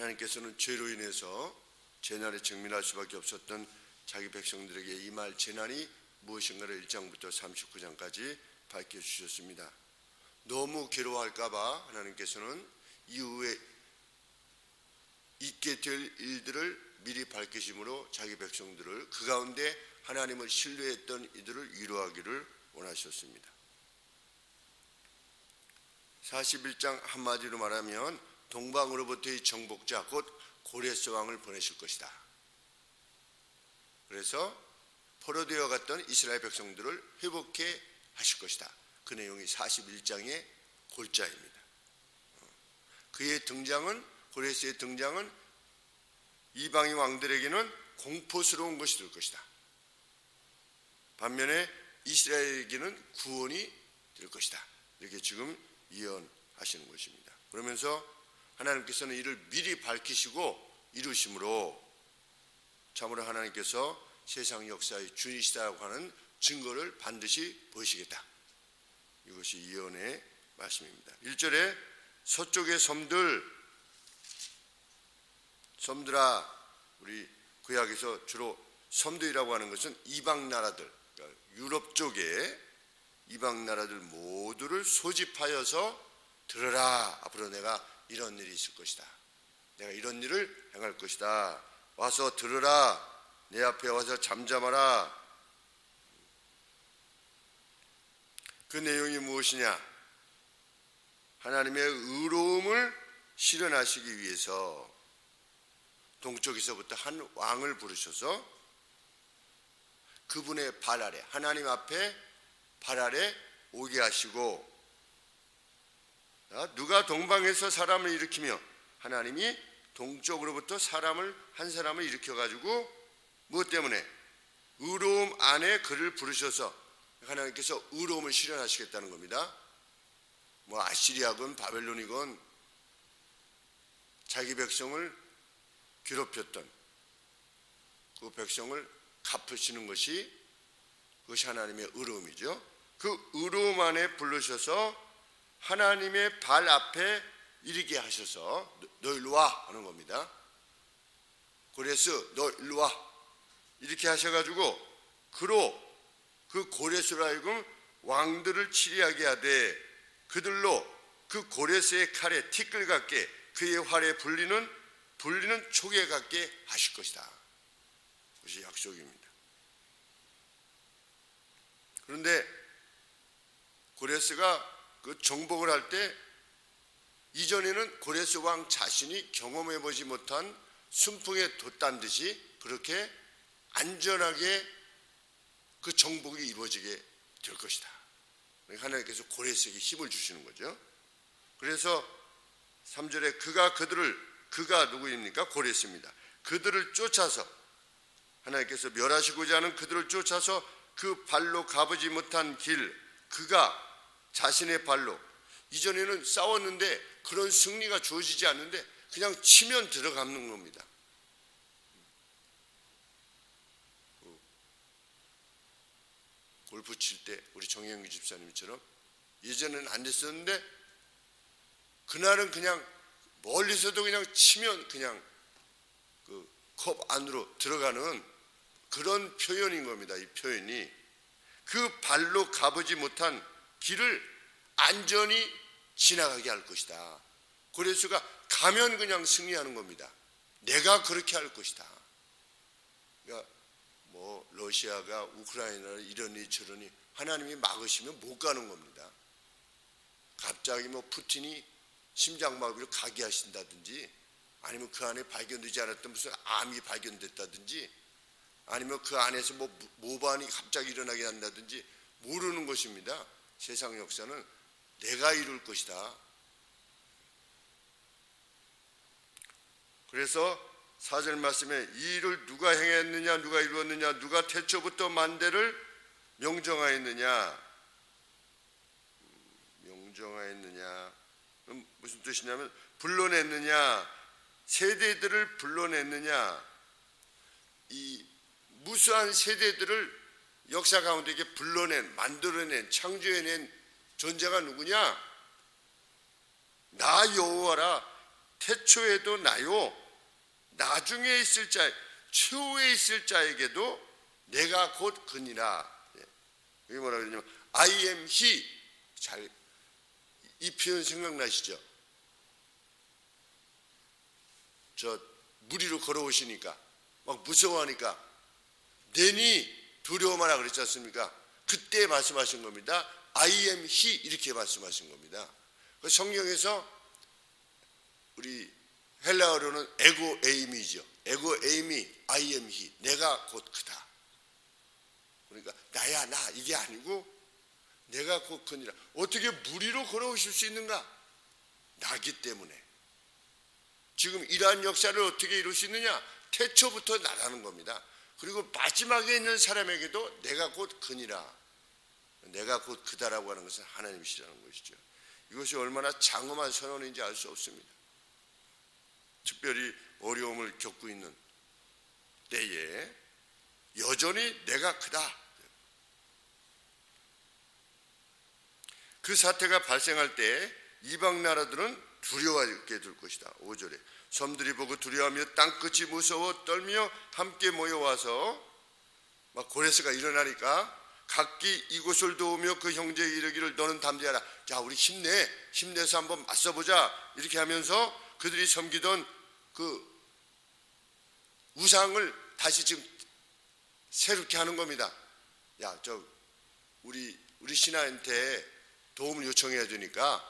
하나님께서는 죄로 인해서 재난에 직면할 수밖에 없었던 자기 백성들에게 임할 재난이 무엇인가를 1장부터 39장까지 밝혀주셨습니다. 너무 괴로워할까 봐 하나님께서는 이후에 있게 될 일들을 미리 밝히심으로 자기 백성들을, 그 가운데 하나님을 신뢰했던 이들을 위로하기를 원하셨습니다. 41장 한마디로 말하면 동방으로부터의 정복자 곧 고레스 왕을 보내실 것이다. 그래서 포로되어 갔던 이스라엘 백성들을 회복해 하실 것이다. 그 내용이 41장의 골자입니다. 그의 등장은, 고레스의 등장은 이방인 왕들에게는 공포스러운 것이 될 것이다. 반면에 이스라엘에게는 구원이 될 것이다. 이렇게 지금 예언하시는 것입니다. 그러면서 하나님께서는 이를 미리 밝히시고 이루심으로 참으로 하나님께서 세상 역사의 주이시다고 하는 증거를 반드시 보이시겠다. 이것이 예언의 말씀입니다. 1절에 서쪽의 섬들아, 우리 구약에서 주로 섬들이라고 하는 것은 이방 나라들, 그러니까 유럽 쪽에 이방 나라들 모두를 소집하여서 들으라. 앞으로 내가 이런 일이 있을 것이다. 내가 이런 일을 행할 것이다. 와서 들으라. 내 앞에 와서 잠잠하라. 그 내용이 무엇이냐? 하나님의 의로움을 실현하시기 위해서 동쪽에서부터 한 왕을 부르셔서 그분의 발 아래, 하나님 앞에 발 아래 오게 하시고, 누가 동방에서 사람을 일으키며 하나님이 동쪽으로부터 한 사람을 일으켜가지고 무엇 때문에? 의로움 안에 그를 부르셔서 하나님께서 의로움을 실현하시겠다는 겁니다. 뭐 아시리아건 바벨론이건 자기 백성을 괴롭혔던 그 백성을 갚으시는 것이, 그것이 하나님의 의로움이죠. 그 의로움 안에 부르셔서 하나님의 발 앞에 이르게 하셔서 너 일로 와 하는 겁니다. 고레스 너 일로 와 이렇게 하셔가지고 그로 그 고레스로 하여금 왕들을 치리하게 하되 그들로 그 고레스의 칼에 티끌 같게 그의 활에 불리는 촉에 같게 하실 것이다. 그것이 약속입니다. 그런데 고레스가 그 정복을 할 때 이전에는 고레스 왕 자신이 경험해보지 못한 순풍에 돛단 듯이 그렇게 안전하게 그 정복이 이루어지게 될 것이다. 하나님께서 고레스에게 힘을 주시는 거죠. 그래서 3절에 그가 누구입니까? 고레스입니다. 그들을 쫓아서, 하나님께서 멸하시고자 하는 그들을 쫓아서 그 발로 가보지 못한 길, 그가 자신의 발로, 이전에는 싸웠는데 그런 승리가 주어지지 않는데 그냥 치면 들어가는 겁니다. 골프 칠 때 우리 정영규 집사님처럼 예전에는 안 됐었는데 그날은 그냥 멀리서도 그냥 치면 그냥 그 컵 안으로 들어가는 그런 표현인 겁니다. 이 표현이 그 발로 가보지 못한 길을 안전히 지나가게 할 것이다. 고레스가 가면 그냥 승리하는 겁니다. 내가 그렇게 할 것이다. 그러니까 뭐 러시아가 우크라이나를 이러니 저러니 하나님이 막으시면 못 가는 겁니다. 갑자기 뭐 푸틴이 심장마비로 가게 하신다든지, 아니면 그 안에 발견되지 않았던 무슨 암이 발견됐다든지, 아니면 그 안에서 뭐 모반이 갑자기 일어나게 한다든지 모르는 것입니다. 세상 역사는 내가 이룰 것이다. 그래서 4절 말씀에 이 일을 누가 행했느냐, 누가 이루었느냐, 누가 태초부터 만대를 명정하였느냐. 명정하였느냐 무슨 뜻이냐면 불러냈느냐, 세대들을 불러냈느냐. 이 무수한 세대들을 역사 가운데 이렇게 불러낸, 만들어낸, 창조해낸 존재가 누구냐? 나 여호와라. 태초에도 나요 나중에 있을 자 최후에 있을 자에게도 내가 곧 그니라. 이게 뭐라 그러냐면 I am he. 이 표현 생각나시죠? 저 무리로 걸어오시니까 막 무서워하니까 내니 두려워 마라 그랬지 않습니까? 그때 말씀하신 겁니다. I am he 이렇게 말씀하신 겁니다. 성경에서 우리 헬라어로는 에고 에임이죠. 에고 에임이 I am he. 내가 곧 그다. 그러니까 나야 나 이게 아니고 내가 곧 그니라. 어떻게 무리로 걸어오실 수 있는가? 나기 때문에. 지금 이러한 역사를 어떻게 이룰 수 있느냐? 태초부터 나라는 겁니다. 그리고 마지막에 있는 사람에게도 내가 곧 그니라. 내가 곧 그다라고 하는 것은 하나님이시라는 것이죠. 이것이 얼마나 장엄한 선언인지 알 수 없습니다. 특별히 어려움을 겪고 있는 때에 여전히 내가 크다. 그 사태가 발생할 때 이방 나라들은 두려워하게 될 것이다. 5절에 섬들이 보고 두려워하며 땅끝이 무서워 떨며 함께 모여와서 막 고레스가 일어나니까 각기 이곳을 도우며 그 형제에 이르기를 너는 담대하라. 자 우리 힘내서 한번 맞서보자. 이렇게 하면서 그들이 섬기던 그 우상을 다시 지금 새롭게 하는 겁니다. 야 저 우리 신하한테 도움을 요청해야 되니까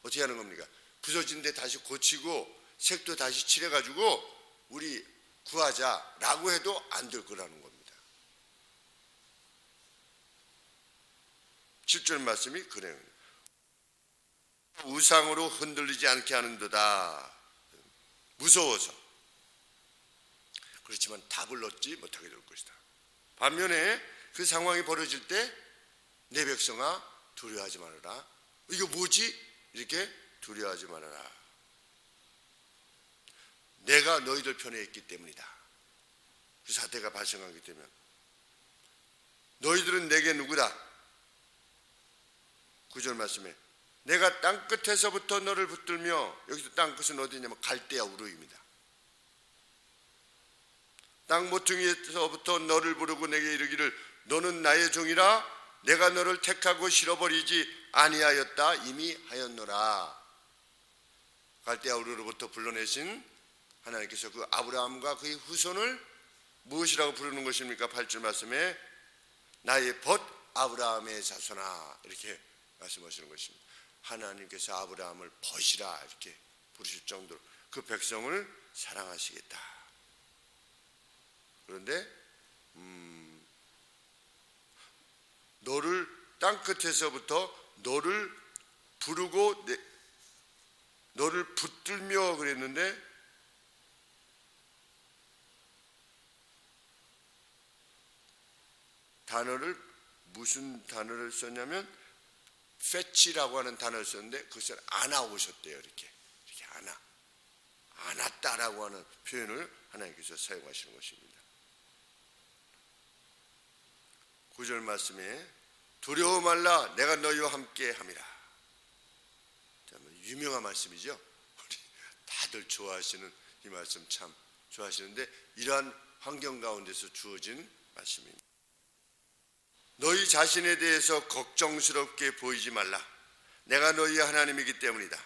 어떻게 하는 겁니까? 부서진 데 다시 고치고 색도 다시 칠해가지고 우리 구하자라고 해도 안 될 거라는 겁니다. 7절 말씀이 그래요. 우상으로 흔들리지 않게 하는도다. 무서워서. 그렇지만 답을 얻지 못하게 될 것이다. 반면에 그 상황이 벌어질 때 내 백성아 두려워하지 말아라. 이거 뭐지? 이렇게 두려워하지 말아라. 내가 너희들 편에 있기 때문이다. 그 사태가 발생하기 때문에 너희들은 내게 누구다? 9절 말씀에 내가 땅끝에서부터 너를 붙들며, 여기서 땅끝은 어디냐면 갈대아 우르입니다. 땅 모퉁이에서부터 너를 부르고 내게 이르기를 너는 나의 종이라. 내가 너를 택하고 실어버리지 아니하였다. 이미 하였노라. 갈대아 우르로부터 불러내신 하나님께서 그 아브라함과 그의 후손을 무엇이라고 부르는 것입니까? 8절 말씀에 나의 벗 아브라함의 자손아 이렇게 말씀하시는 것입니다. 하나님께서 아브라함을 벗이라 이렇게 부르실 정도로 그 백성을 사랑하시겠다. 그런데 너를 땅끝에서부터 너를 부르고 너를 붙들며 그랬는데 무슨 단어를 썼냐면 fetch라고 하는 단어를 썼는데 그것을 안아오셨대요. 이렇게 안았다라고 하는 표현을 하나님께서 사용하시는 것입니다. 9절 말씀에 두려워 말라 내가 너희와 함께 함이라. 유명한 말씀이죠. 우리 다들 좋아하시는 이 말씀 참 좋아하시는데 이러한 환경 가운데서 주어진 말씀입니다. 너희 자신에 대해서 걱정스럽게 보이지 말라. 내가 너희의 하나님이기 때문이다.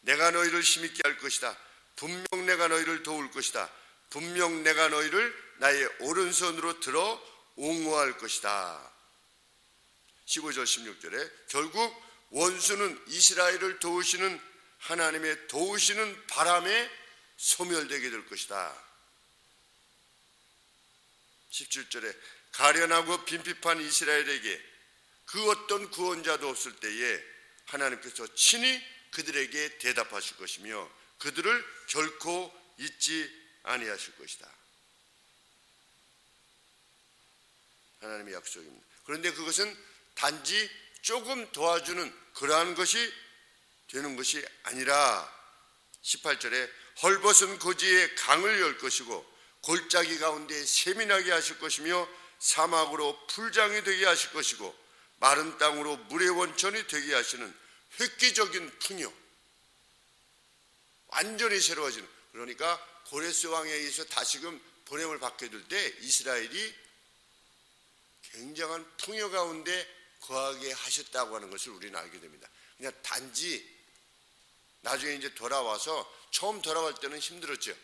내가 너희를 힘있게 할 것이다. 분명 내가 너희를 도울 것이다. 분명 내가 너희를 나의 오른손으로 들어 옹호할 것이다. 15절 16절에 결국 원수는 이스라엘을 도우시는 하나님의 도우시는 바람에 소멸되게 될 것이다. 17절에 가련하고 빈핍한 이스라엘에게 그 어떤 구원자도 없을 때에 하나님께서 친히 그들에게 대답하실 것이며 그들을 결코 잊지 아니하실 것이다. 하나님의 약속입니다. 그런데 그것은 단지 조금 도와주는 그러한 것이 되는 것이 아니라 18절에 헐벗은 고지에 강을 열 것이고 골짜기 가운데 세민하게 하실 것이며 사막으로 풀장이 되게 하실 것이고 마른 땅으로 물의 원천이 되게 하시는 획기적인 풍요. 완전히 새로워지는. 그러니까 고레스 왕에 의해서 다시금 보냄을 받게 될 때 이스라엘이 굉장한 풍요 가운데 거하게 하셨다고 하는 것을 우리는 알게 됩니다. 그냥 단지 나중에 이제 돌아와서 처음 돌아갈 때는 힘들었죠.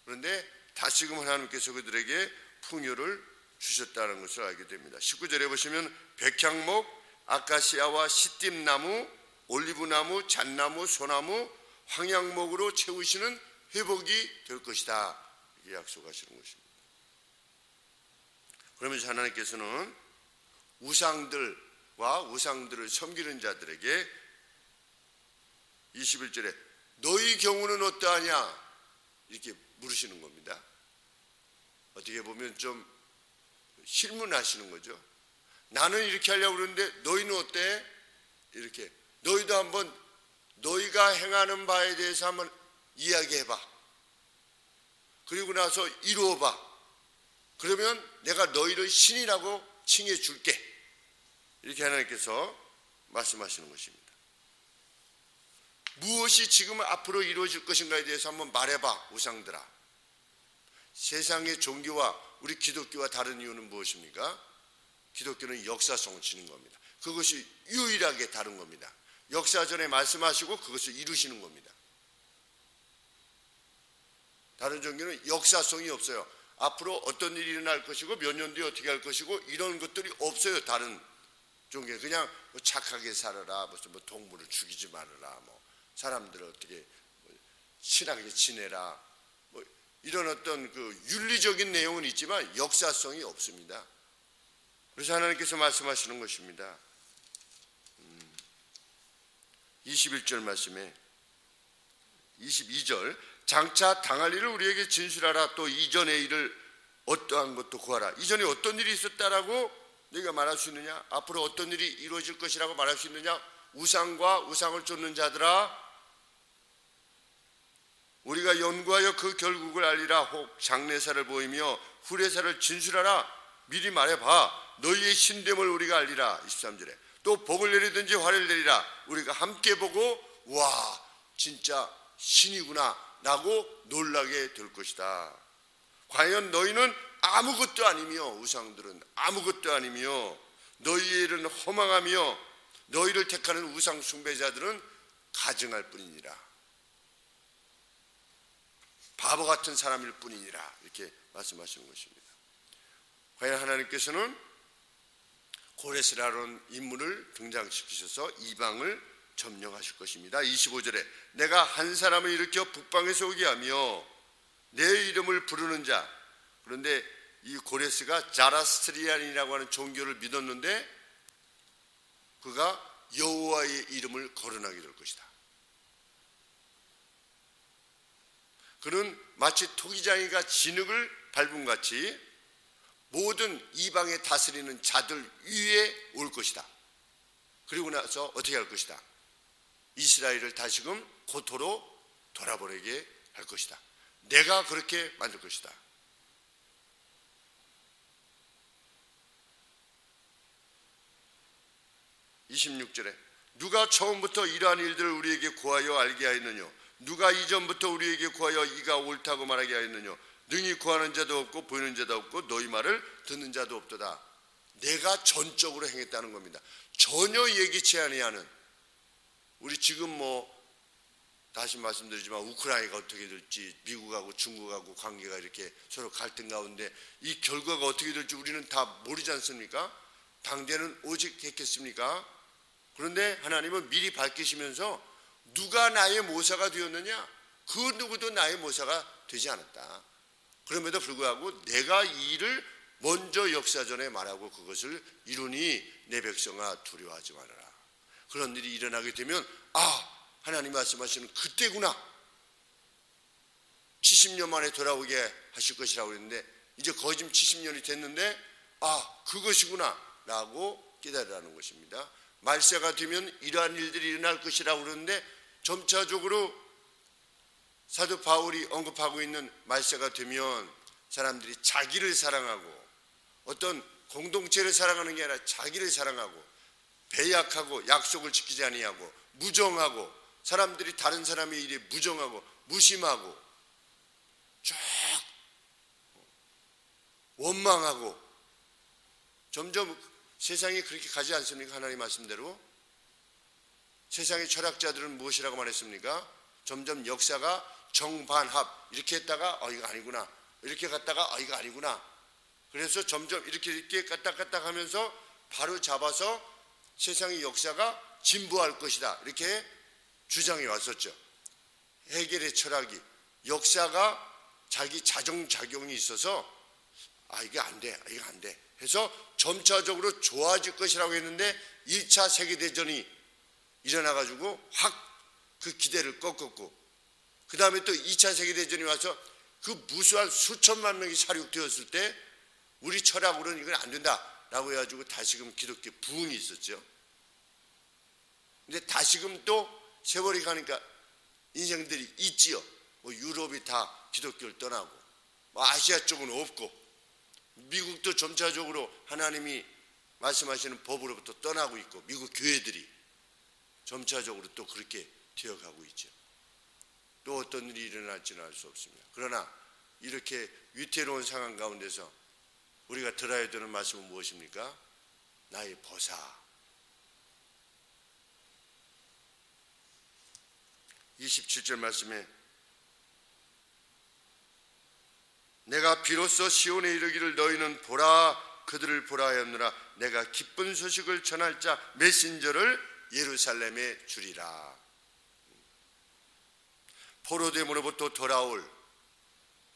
그런데 다시금 하나님께서 그들에게 풍요를 주셨다는 것을 알게 됩니다. 19절에 보시면 백향목, 아카시아와 시띠나무, 올리브나무, 잣나무, 소나무, 황양목으로 채우시는 회복이 될 것이다. 이렇게 약속하시는 것입니다. 그러면서 하나님께서는 우상들과 우상들을 섬기는 자들에게 21절에 너희 경우는 어떠하냐 이렇게 물으시는 겁니다. 어떻게 보면 좀 실문하시는 거죠. 나는 이렇게 하려고 그러는데 너희는 어때? 이렇게 너희도 한번 너희가 행하는 바에 대해서 한번 이야기해봐. 그리고 나서 이루어봐. 그러면 내가 너희를 신이라고 칭해줄게. 이렇게 하나님께서 말씀하시는 것입니다. 무엇이 지금 앞으로 이루어질 것인가에 대해서 한번 말해봐, 우상들아. 세상의 종교와 우리 기독교와 다른 이유는 무엇입니까? 기독교는 역사성을 지닌 겁니다. 그것이 유일하게 다른 겁니다. 역사전에 말씀하시고 그것을 이루시는 겁니다. 다른 종교는 역사성이 없어요. 앞으로 어떤 일이 일어날 것이고 몇 년 뒤에 어떻게 할 것이고 이런 것들이 없어요. 다른 종교 그냥 뭐 착하게 살아라, 무슨 뭐 동물을 죽이지 말아라, 뭐 사람들을 어떻게 친하게 지내라, 뭐 이런 어떤 그 윤리적인 내용은 있지만 역사성이 없습니다. 그래서 하나님께서 말씀하시는 것입니다. 21절 말씀에 22절 장차 당할 일을 우리에게 진술하라. 또 이전의 일을 어떠한 것도 구하라. 이전에 어떤 일이 있었다라고 너희가 말할 수 있느냐? 앞으로 어떤 일이 이루어질 것이라고 말할 수 있느냐? 우상과 우상을 쫓는 자들아, 우리가 연구하여 그 결국을 알리라. 혹 장래사를 보이며 후래사를 진술하라. 미리 말해봐. 너희의 신됨을 우리가 알리라. 23절에 또 복을 내리든지 화를 내리라. 우리가 함께 보고 와 진짜 신이구나 라고 놀라게 될 것이다. 과연 너희는 아무것도 아니며 우상들은 아무것도 아니며 너희의 일은 허망하며 너희를 택하는 우상 숭배자들은 가증할 뿐이니라. 바보 같은 사람일 뿐이니라. 이렇게 말씀하시는 것입니다. 과연 하나님께서는 고레스라는 인물을 등장시키셔서 이방을 점령하실 것입니다. 25절에 내가 한 사람을 일으켜 북방에서 오게 하며 내 이름을 부르는 자. 그런데 이 고레스가 자라스트리안이라고 하는 종교를 믿었는데 그가 여호와의 이름을 거론하게 될 것이다. 그는 마치 토기장이가 진흙을 밟은 같이 모든 이방에 다스리는 자들 위에 올 것이다. 그리고 나서 어떻게 할 것이다? 이스라엘을 다시금 고토로 돌아보내게 할 것이다. 내가 그렇게 만들 것이다. 26절에 누가 처음부터 이러한 일들을 우리에게 구하여 알게 하였느냐? 누가 이전부터 우리에게 구하여 이가 옳다고 말하게 하였느냐? 능히 구하는 자도 없고 보이는 자도 없고 너희 말을 듣는 자도 없도다. 내가 전적으로 행했다는 겁니다. 전혀 예기치 아니하는, 우리 지금 뭐 다시 말씀드리지만 우크라이나가 어떻게 될지, 미국하고 중국하고 관계가 이렇게 서로 갈등 가운데 이 결과가 어떻게 될지 우리는 다 모르지 않습니까? 당대는 오직 했겠습니까? 그런데 하나님은 미리 밝히시면서 누가 나의 모사가 되었느냐? 그 누구도 나의 모사가 되지 않았다. 그럼에도 불구하고 내가 이 일을 먼저 역사전에 말하고 그것을 이루니 내 백성아 두려워하지 말아라. 그런 일이 일어나게 되면 하나님 말씀하시는 그때구나. 70년 만에 돌아오게 하실 것이라고 했는데 이제 거의 지금 70년이 됐는데 그것이구나 라고 깨달으라는 것입니다. 말세가 되면 이러한 일들이 일어날 것이라고 그러는데 점차적으로 사도 바울이 언급하고 있는 말세가 되면 사람들이 자기를 사랑하고 어떤 공동체를 사랑하는 게 아니라 자기를 사랑하고 배약하고 약속을 지키지 아니하고 무정하고 사람들이 다른 사람의 일에 무정하고 무심하고 쭉 원망하고 점점 세상이 그렇게 가지 않습니까? 하나님 말씀대로. 세상의 철학자들은 무엇이라고 말했습니까? 점점 역사가 정반합, 이렇게 했다가 이거 아니구나, 이렇게 갔다가 이거 아니구나. 그래서 점점 이렇게 까딱까딱 하면서 바로 잡아서 세상의 역사가 진보할 것이다, 이렇게 주장해 왔었죠. 헤겔의 철학이 역사가 자기 자정작용이 있어서 이게 안 돼, 이거 안 돼 해서 점차적으로 좋아질 것이라고 했는데 1차 세계대전이 일어나가지고 확 그 기대를 꺾었고, 그 다음에 또 2차 세계대전이 와서 그 무수한 수천만 명이 사륙되었을 때 우리 철학으로는 이건 안 된다라고 해가지고 다시금 기독교 부흥이 있었죠. 근데 다시금 또 세월이 가니까 인생들이 있지요. 유럽이 다 기독교를 떠나고 아시아 쪽은 없고 미국도 점차적으로 하나님이 말씀하시는 법으로부터 떠나고 있고 미국 교회들이 점차적으로 또 그렇게 되어가고 있죠. 또 어떤 일이 일어날지는 알 수 없습니다. 그러나 이렇게 위태로운 상황 가운데서 우리가 들어야 되는 말씀은 무엇입니까? 나의 보사. 27절 말씀에 내가 비로소 시온에 이르기를 너희는 보라 그들을 보라 하였느라 내가 기쁜 소식을 전할 자 메신저를 예루살렘에 주리라. 포로됨으로부터 돌아올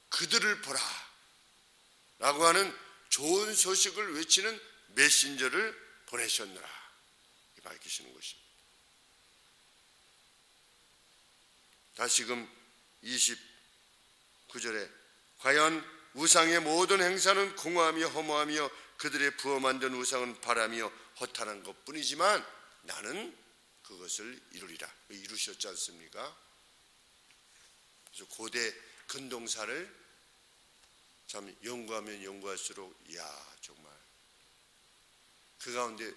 그들을 보라 라고 하는 좋은 소식을 외치는 메신저를 보내셨느라 밝히시는 것입니다. 다시금 29절에 과연 우상의 모든 행사는 공허하며 허무하며 그들의 부어 만든 우상은 바라며 허탄한 것뿐이지만 나는 그것을 이루리라. 이루셨지 않습니까? 그래서 고대 근동사를 참 연구하면 연구할수록 정말 그 가운데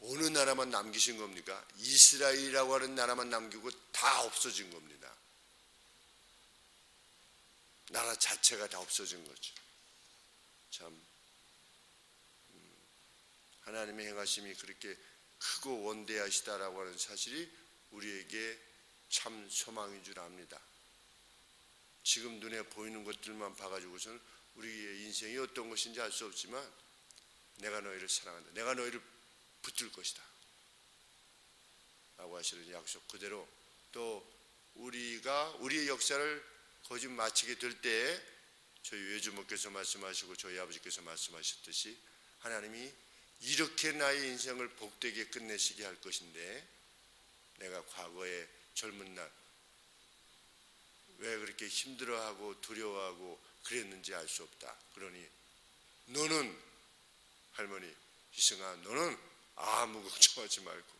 어느 나라만 남기신 겁니까? 이스라엘이라고 하는 나라만 남기고 다 없어진 겁니다. 나라 자체가 다 없어진 거죠. 참 하나님의 행하심이 그렇게 크고 원대하시다라고 하는 사실이 우리에게 참 소망인 줄 압니다. 지금 눈에 보이는 것들만 봐가지고서는 우리의 인생이 어떤 것인지 알 수 없지만 내가 너희를 사랑한다, 내가 너희를 붙들 것이다 라고 하시는 약속 그대로 또 우리가 우리의 역사를 거짓 마치게 될 때에 저희 외주모께서 말씀하시고 저희 아버지께서 말씀하셨듯이 하나님이 이렇게 나의 인생을 복되게 끝내시게 할 것인데 내가 과거에 젊은 날 왜 그렇게 힘들어하고 두려워하고 그랬는지 알 수 없다. 그러니 너는 할머니 희승아 너는 아무 걱정하지 말고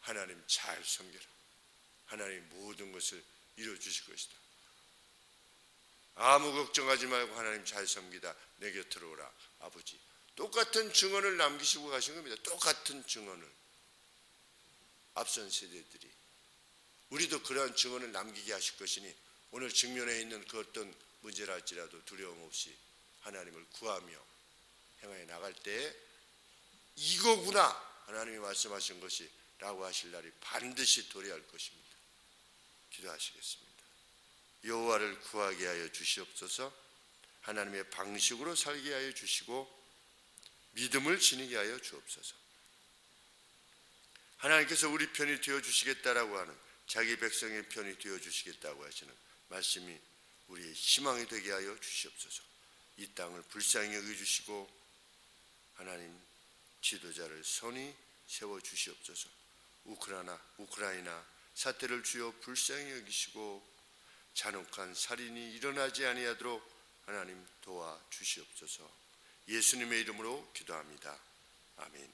하나님 잘 섬겨라. 하나님 모든 것을 이루어주실 것이다. 아무 걱정하지 말고 하나님 잘 섬기다 내 곁으로 오라. 아버지 똑같은 증언을 남기시고 가신 겁니다. 똑같은 증언을 앞선 세대들이 우리도 그러한 증언을 남기게 하실 것이니 오늘 직면에 있는 그 어떤 문제라 할지라도 두려움 없이 하나님을 구하며 행하여 나갈 때 이거구나 하나님이 말씀하신 것이 라고 하실 날이 반드시 도래할 것입니다. 기도하시겠습니다. 여호와를 구하게 하여 주시옵소서. 하나님의 방식으로 살게 하여 주시고 믿음을 지니게 하여 주옵소서. 하나님께서 우리 편이 되어주시겠다라고 하는 자기 백성의 편이 되어주시겠다고 하시는 말씀이 우리의 희망이 되게 하여 주시옵소서. 이 땅을 불쌍히 여겨주시고 하나님 지도자를 선히 세워주시옵소서. 우크라이나 사태를 주여 불쌍히 여기시고 잔혹한 살인이 일어나지 아니하도록 하나님 도와주시옵소서. 예수님의 이름으로 기도합니다. 아멘.